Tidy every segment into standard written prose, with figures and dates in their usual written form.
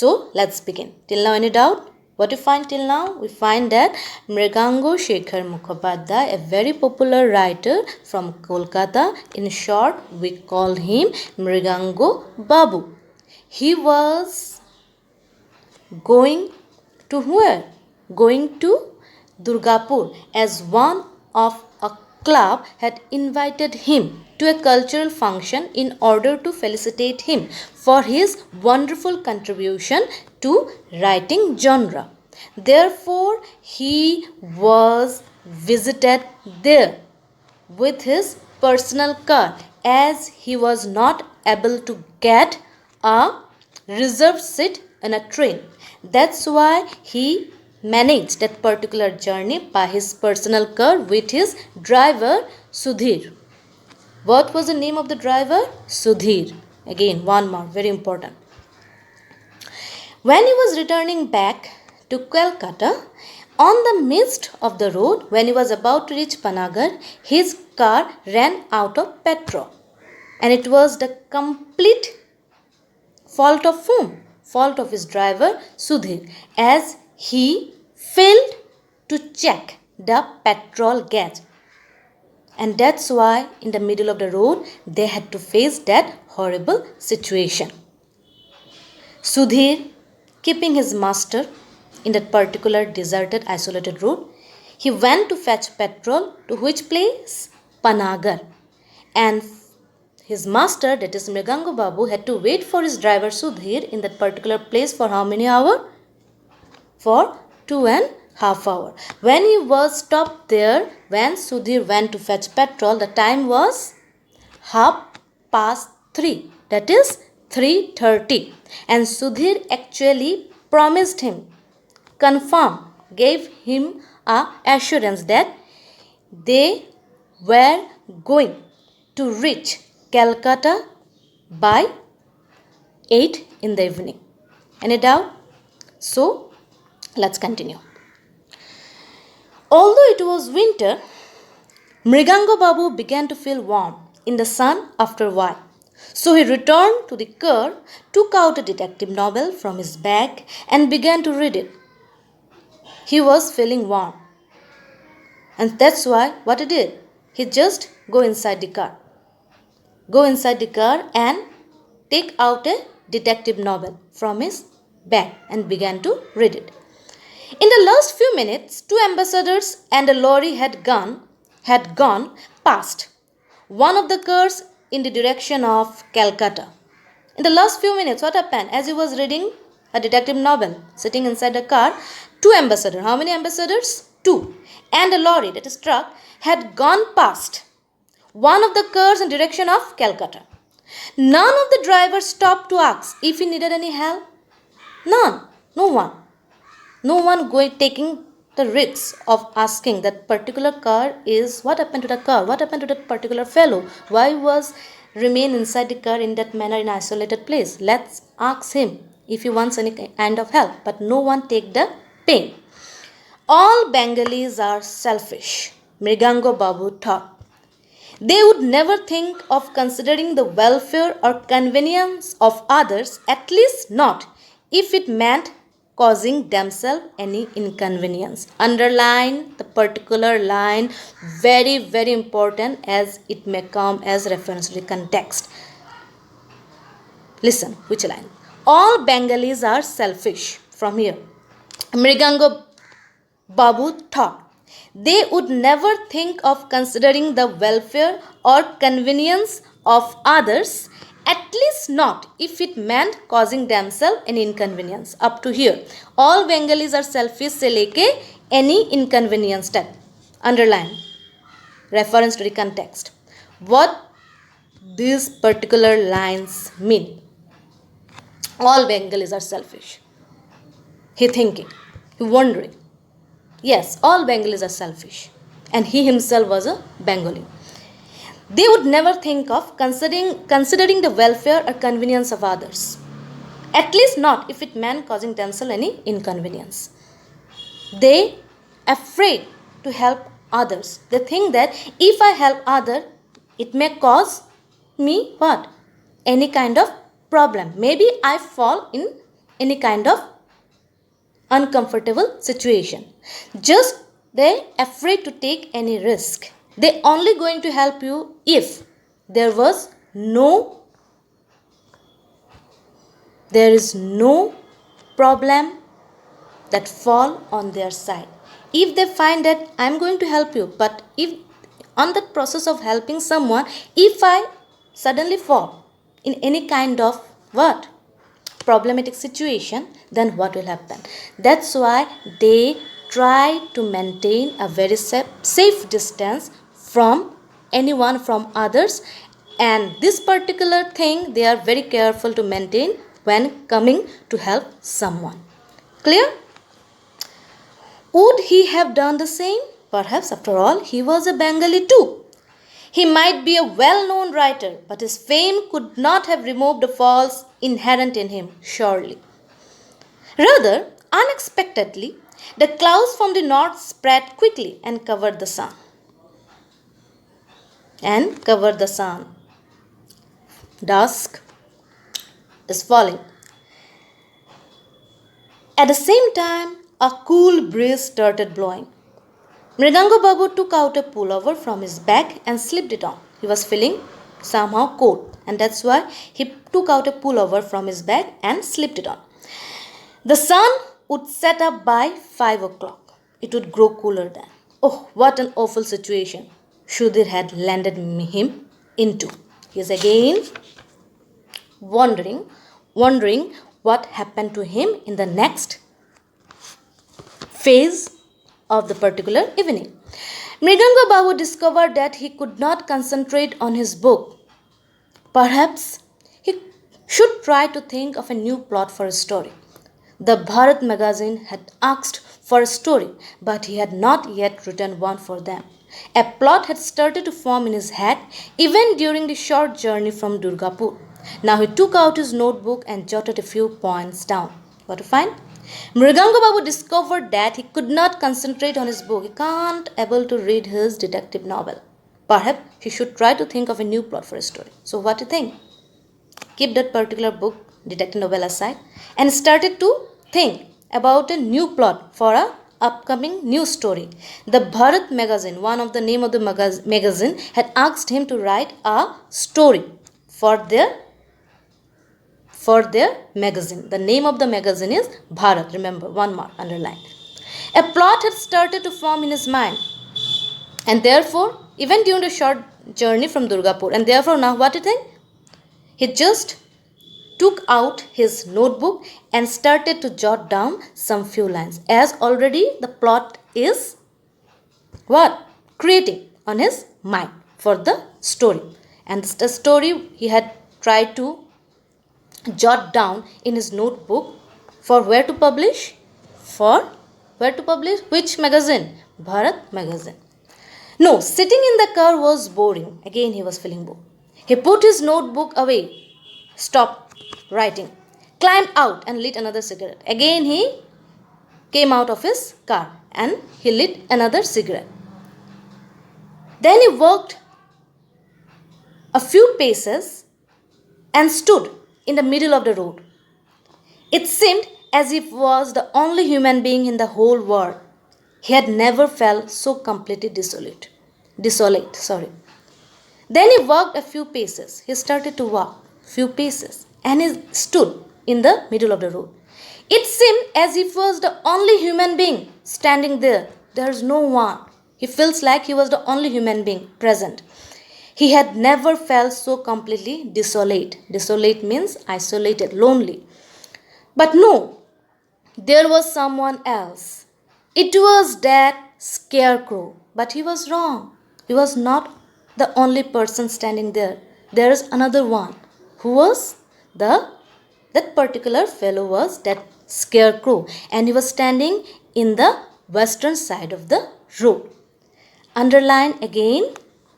So let's begin. Till now, any doubt? What you find till now? We find that Mrigango Shekhar Mukhopadhyay, a very popular writer from Kolkata. In short, we call him Mrigango Babu. He was going to where? Going to Durgapur, as one of a club had invited him to a cultural function in order to felicitate him for his wonderful contribution to writing genre. Therefore, he was visited there with his personal car, as he was not able to get a reserved seat in a train. That's why he managed that particular journey by his personal car with his driver Sudhir. What was the name of the driver? Sudhir. Again, one more, very important. When he was returning back to Calcutta, on the midst of the road, when he was about to reach Panagar, his car ran out of petrol. And it was the complete fault of whom? Fault of his driver Sudhir, as he failed to check the petrol gauge. And that's why in the middle of the road they had to face that horrible situation. Sudhir, keeping his master in that particular deserted, isolated road, he went to fetch petrol to which place? Panagar. And his master, that is Mrigango Babu, had to wait for his driver Sudhir in that particular place for how many hours? For 2.5 hours. When he was stopped there, when Sudhir went to fetch petrol, the time was 3:30. That is 3:30. And Sudhir actually promised him, gave him a assurance that they were going to reach Calcutta by 8 in the evening. Any doubt? So, let's continue. Although it was winter, Mrigango Babu began to feel warm in the sun after a while. So he returned to the car, took out a detective novel from his bag and began to read it. He was feeling warm. And that's why what he did? He just go inside the car and take out a detective novel from his bag and began to read it. In the last few minutes, 2 ambassadors and a lorry had gone past one of the cars in the direction of Calcutta. In the last few minutes, what happened? As he was reading a detective novel, sitting inside the car, 2 ambassadors, how many ambassadors? 2. And a lorry, that is truck, had gone past one of the cars in direction of Calcutta. None of the drivers stopped to ask if he needed any help. None. No one. No one taking the risks of asking that particular car is, what happened to the car? What happened to that particular fellow? Why was remain inside the car in that manner in isolated place? Let's ask him if he wants any kind of help. But no one take the pain. All Bengalis are selfish, Mrigango Babu thought. They would never think of considering the welfare or convenience of others, at least not if it meant causing themselves any inconvenience. Underline the particular line, very, very important, as it may come as reference to the context. Listen, which line? All Bengalis are selfish. From here, Mrigango Babu thought. They would never think of considering the welfare or convenience of others, at least not if it meant causing themselves an inconvenience. Up to here, all Bengalis are selfish se leke any inconvenience tag. Underline, reference to the context. What these particular lines mean? All Bengalis are selfish. He thinking, he wondering. Yes, all Bengalis are selfish. And he himself was a Bengali. They would never think of considering the welfare or convenience of others. At least not if it meant causing themselves any inconvenience. They afraid to help others. They think that if I help other, it may cause me what? Any kind of problem. Maybe I fall in any kind of uncomfortable situation. Just they afraid to take any risk. They only going to help you if there is no problem that fall on their side. If they find that I'm going to help you, but if on the process of helping someone, if I suddenly fall in any kind of what problematic situation, then what will happen? That's why they try to maintain a very safe distance from anyone, from others, and this particular thing they are very careful to maintain when coming to help someone. Clear? Would he have done the same? Perhaps, after all, he was a Bengali too. He might be a well-known writer, but his fame could not have removed the faults inherent in him, surely. Rather, unexpectedly, the clouds from the north spread quickly and covered the sun. Dusk is falling. At the same time, a cool breeze started blowing. Mridanga Babu took out a pullover from his bag and slipped it on. He was feeling somehow cold, and that's why he took out a pullover from his bag and slipped it on. The sun would set up by 5 o'clock. It would grow cooler then. Oh, what an awful situation Sudhir had landed him into. He is again wondering what happened to him in the next phase of the particular evening. Mridanga Babu discovered that he could not concentrate on his book. Perhaps he should try to think of a new plot for a story. The Bharat magazine had asked for a story, but he had not yet written one for them. A plot had started to form in his head even during the short journey from Durgapur. Now he took out his notebook and jotted a few points down. What to find? Mridanga Babu discovered that he could not concentrate on his book. He can't able to read his detective novel. Perhaps he should try to think of a new plot for a story. So what do you think? Keep that particular book, detective novel, aside and started to think about a new plot for a upcoming new story. The Bharat magazine, one of the name of the magazine, had asked him to write a story for their magazine. The name of the magazine is Bharat. Remember, 1 mark underlined. A plot had started to form in his mind, and therefore, even during the short journey from Durgapur, and therefore now what do you think? He just took out his notebook and started to jot down some few lines, as already the plot is creating on his mind for the story. And the story he had tried to jot down in his notebook for where to publish? Which magazine? Bharat magazine. No, sitting in the car was boring. Again he was feeling bored. He put his notebook away, stopped writing, climbed out and lit another cigarette. Again he came out of his car and he lit another cigarette. Then he walked a few paces and stood in the middle of the road. It seemed as if he was the only human being in the whole world. He had never felt so completely desolate. Then he walked a few paces. He started to walk few paces and he stood in the middle of the road. It seemed as if he was the only human being standing there. There is no one. He feels like he was the only human being present. He had never felt so completely desolate. Desolate means isolated, lonely. But no, there was someone else. It was that Scarecrow. But he was wrong. He was not the only person standing there. There is another one. Who was? That particular fellow was that Scarecrow. And he was standing in the western side of the road. Underline again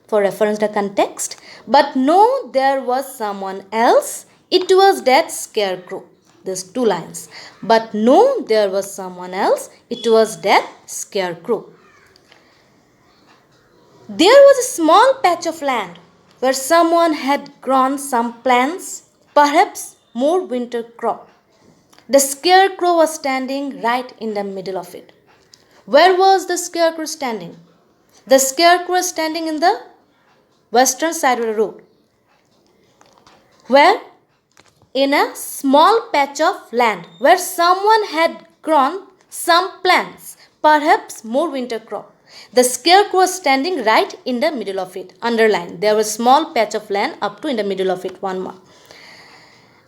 for reference the context. But no, there was someone else. It was that Scarecrow. There's 2 lines. But no, there was someone else. It was that Scarecrow. There was a small patch of land where someone had grown some plants, perhaps more winter crop. The Scarecrow was standing right in the middle of it. Where was the Scarecrow standing? The Scarecrow was standing in the western side of the road. Where? In a small patch of land where someone had grown some plants, perhaps more winter crop. The Scarecrow was standing right in the middle of it. Underline. There was a small patch of land up to in the middle of it. One more.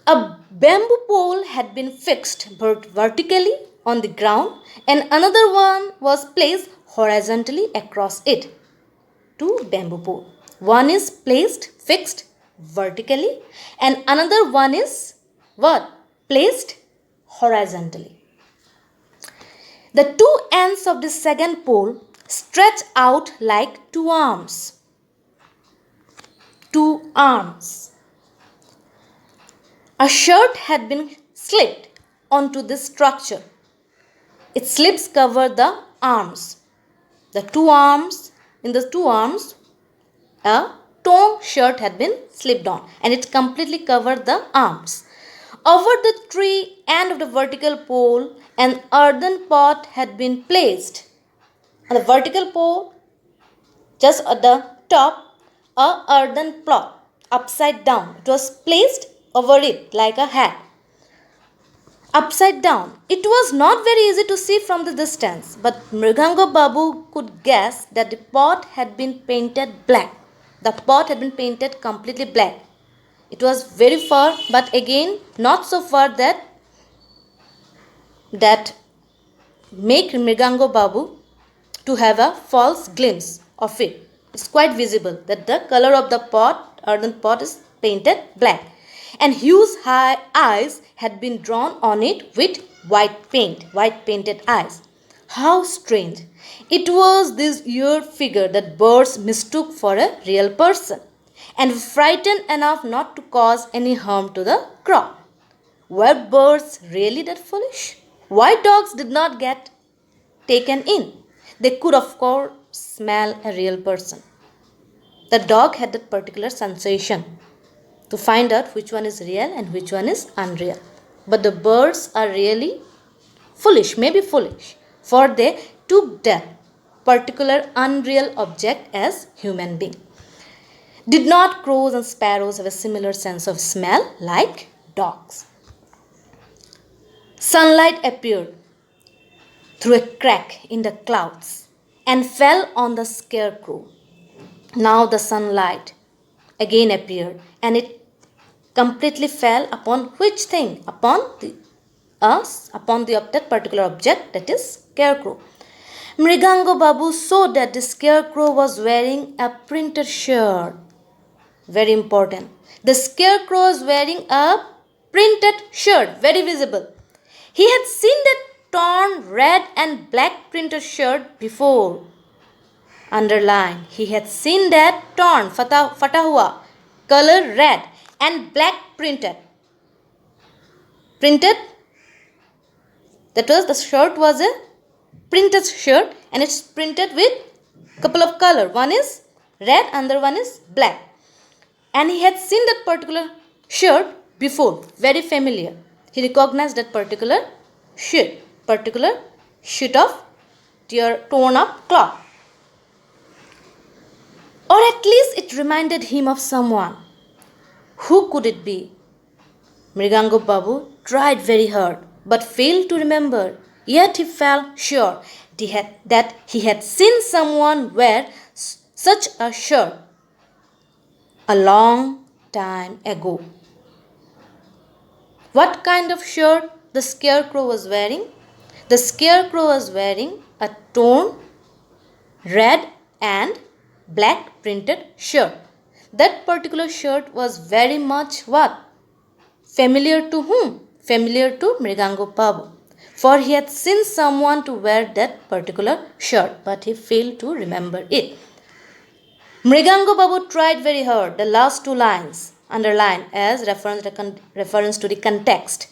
A bamboo pole had been fixed vertically on the ground and another one was placed horizontally across it. Two bamboo pole. One is fixed vertically and another one is what? Placed horizontally. The two ends of the second pole stretch out like two arms. Two arms. A shirt had been slipped onto this structure. Its slips cover the arms. The two arms, in the two arms, a torn shirt had been slipped on and it completely covered the arms. Over the tree end of the vertical pole, an earthen pot had been placed. On the vertical pole, just at the top, a earthen pot upside down. It was placed over it like a hat. Upside down. It was not very easy to see from the distance, but Mrigango Babu could guess that the pot had been painted black. The pot had been painted completely black. It was very far, but again not so far that make Mrigango Babu to have a false glimpse of it. It's quite visible that the color of the pot, earthen pot, is painted black. And huge eyes had been drawn on it with white painted eyes. How strange! It was this weird figure that birds mistook for a real person and frightened enough not to cause any harm to the crop. Were birds really that foolish? Why dogs did not get taken in? They could of course smell a real person. The dog had that particular sensation to find out which one is real and which one is unreal. But the birds are really foolish, maybe foolish, for they took that particular unreal object as human being. Did not crows and sparrows have a similar sense of smell like dogs? Sunlight appeared through a crack in the clouds and fell on the Scarecrow. Now the sunlight again appeared and it completely fell upon which thing? Upon that particular object, that is Scarecrow. Mrigango Babu saw that the Scarecrow was wearing a printed shirt. Very important. The Scarecrow was wearing a printed shirt, very visible. He had seen that torn red and black printed shirt before. Underline. He had seen that torn fatahua, color red and black printed. That was, the shirt was a printed shirt and it's printed with couple of color. One is red, another one is black. And he had seen that particular shirt before, very familiar. He recognized that particular sheet of torn up cloth. Or at least it reminded him of someone. Who could it be? Mrigango Babu tried very hard but failed to remember. Yet he felt sure that he had seen someone wear such a shirt a long time ago. What kind of shirt the Scarecrow was wearing? The Scarecrow was wearing a torn red and black printed shirt. That particular shirt was very much what? Familiar to whom? Familiar to Mrigango Babu. For he had seen someone to wear that particular shirt, but he failed to remember it. Mrigango Babu tried very hard. The last two lines underline as reference to the context.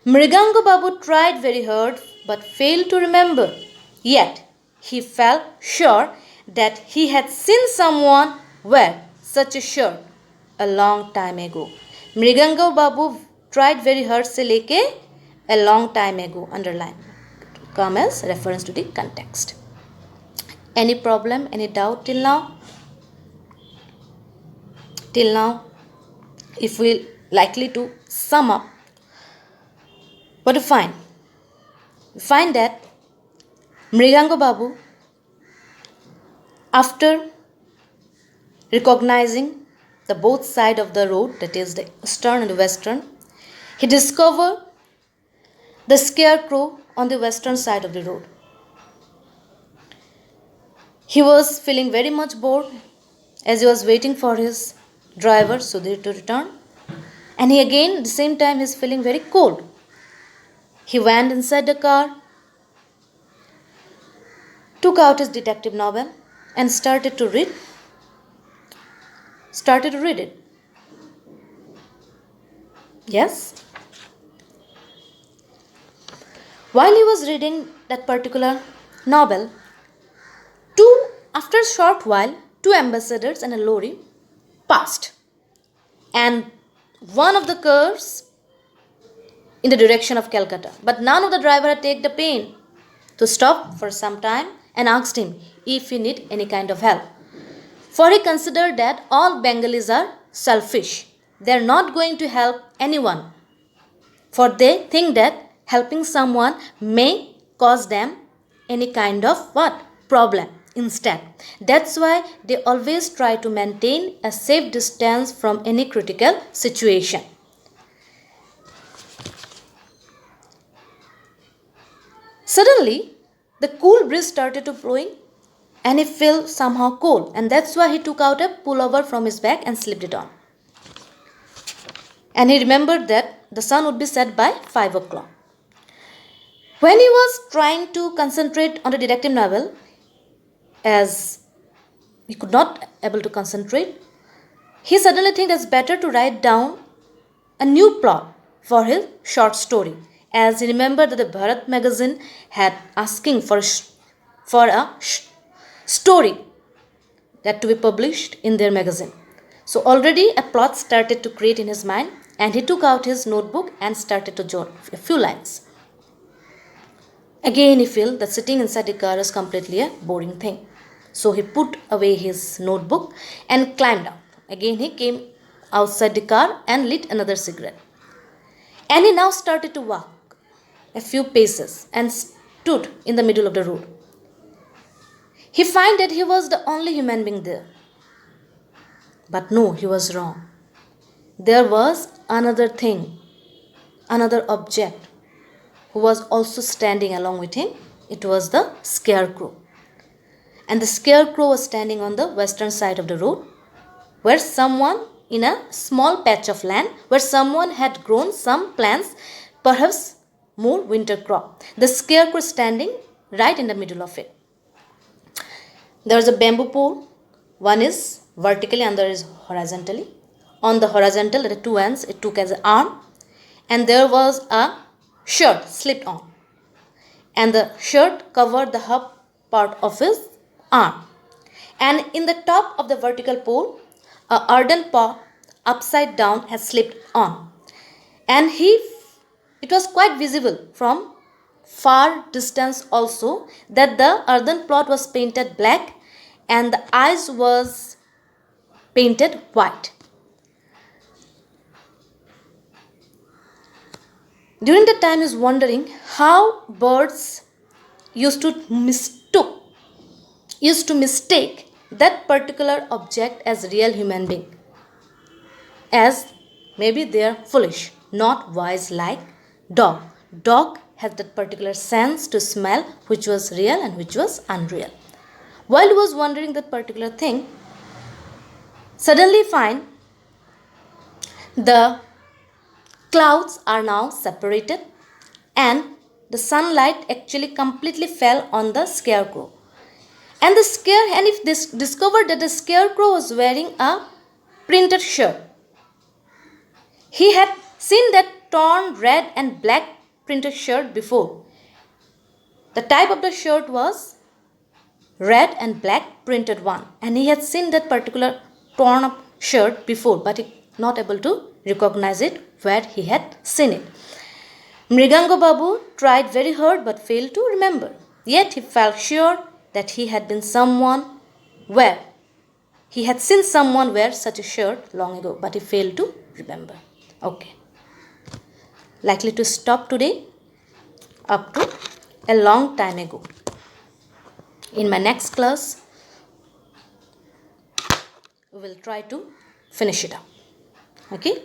Mrigango Babu tried very hard but failed to remember. Yet he felt sure that he had seen someone wear such a shirt a long time ago. Mrigango Babu tried very hard से लेके a long time ago, underline, come as reference to the context. Any problem, any doubt till now? Till now, if we likely to sum up, what do you find? We find that Mrigango Babu, after recognizing the both side of the road, that is the eastern and the western, he discovered the Scarecrow on the western side of the road. He was feeling very much bored as he was waiting for his driver Sudhir to return, and he again at the same time is feeling very cold. He went inside the car, took out his detective novel and started to read it. Yes. While he was reading that particular novel, after a short while, two ambassadors and a lorry passed, and one of the cars in the direction of Calcutta. But none of the driver had taken the pain to stop for some time and asked him if he need any kind of help. For he considered that all Bengalis are selfish. They are not going to help anyone. For they think that helping someone may cause them any kind of problem instead. That's why they always try to maintain a safe distance from any critical situation. Suddenly, the cool breeze started to blowing and he felt somehow cold, and that's why he took out a pullover from his bag and slipped it on. And he remembered that the sun would be set by 5 o'clock. When he was trying to concentrate on the detective novel, as he could not able to concentrate, he suddenly think it's better to write down a new plot for his short story, as he remembered that the Bharat magazine had asking for a story that to be published in their magazine. So already a plot started to create in his mind, and he took out his notebook and started to jot a few lines. Again he felt that sitting inside the car is completely a boring thing. So he put away his notebook and climbed out. Again he came outside the car and lit another cigarette. And he now started to walk a few paces and stood in the middle of the road. He found that he was the only human being there. But no, he was wrong. There was another thing, another object who was also standing along with him. It was the Scarecrow. And the Scarecrow was standing on the western side of the road, where someone in a small patch of land, where someone had grown some plants, perhaps more winter crop. The Scarecrow standing right in the middle of it. There is a bamboo pole. One is vertically, other is horizontally. On the horizontal, at the two ends, it took as an arm, and there was a shirt slipped on, and the shirt covered the half part of his arm. And in the top of the vertical pole, a earthen pot upside down has slipped on, and it was quite visible from far distance also that the earthen pot was painted black and the eyes was painted white. During that time, he was wondering how birds used to mistake that particular object as real human being, as maybe they are foolish, not wise like dog. Dog has that particular sense to smell which was real and which was unreal. While he was wondering that particular thing, suddenly find the clouds are now separated and the sunlight actually completely fell on the Scarecrow. And if this discovered that the Scarecrow was wearing a printed shirt. He had seen that torn red and black printed shirt before. The type of the shirt was red and black printed one, and he had seen that particular torn up shirt before, but he not able to recognize it where he had seen it. Mrigango Babu tried very hard but failed to remember. Yet he felt sure that he had been someone where he had seen someone wear such a shirt long ago, but he failed to remember. Okay. Likely to stop today? Up to a long time ago. In my next class, we will try to finish it up. Okay.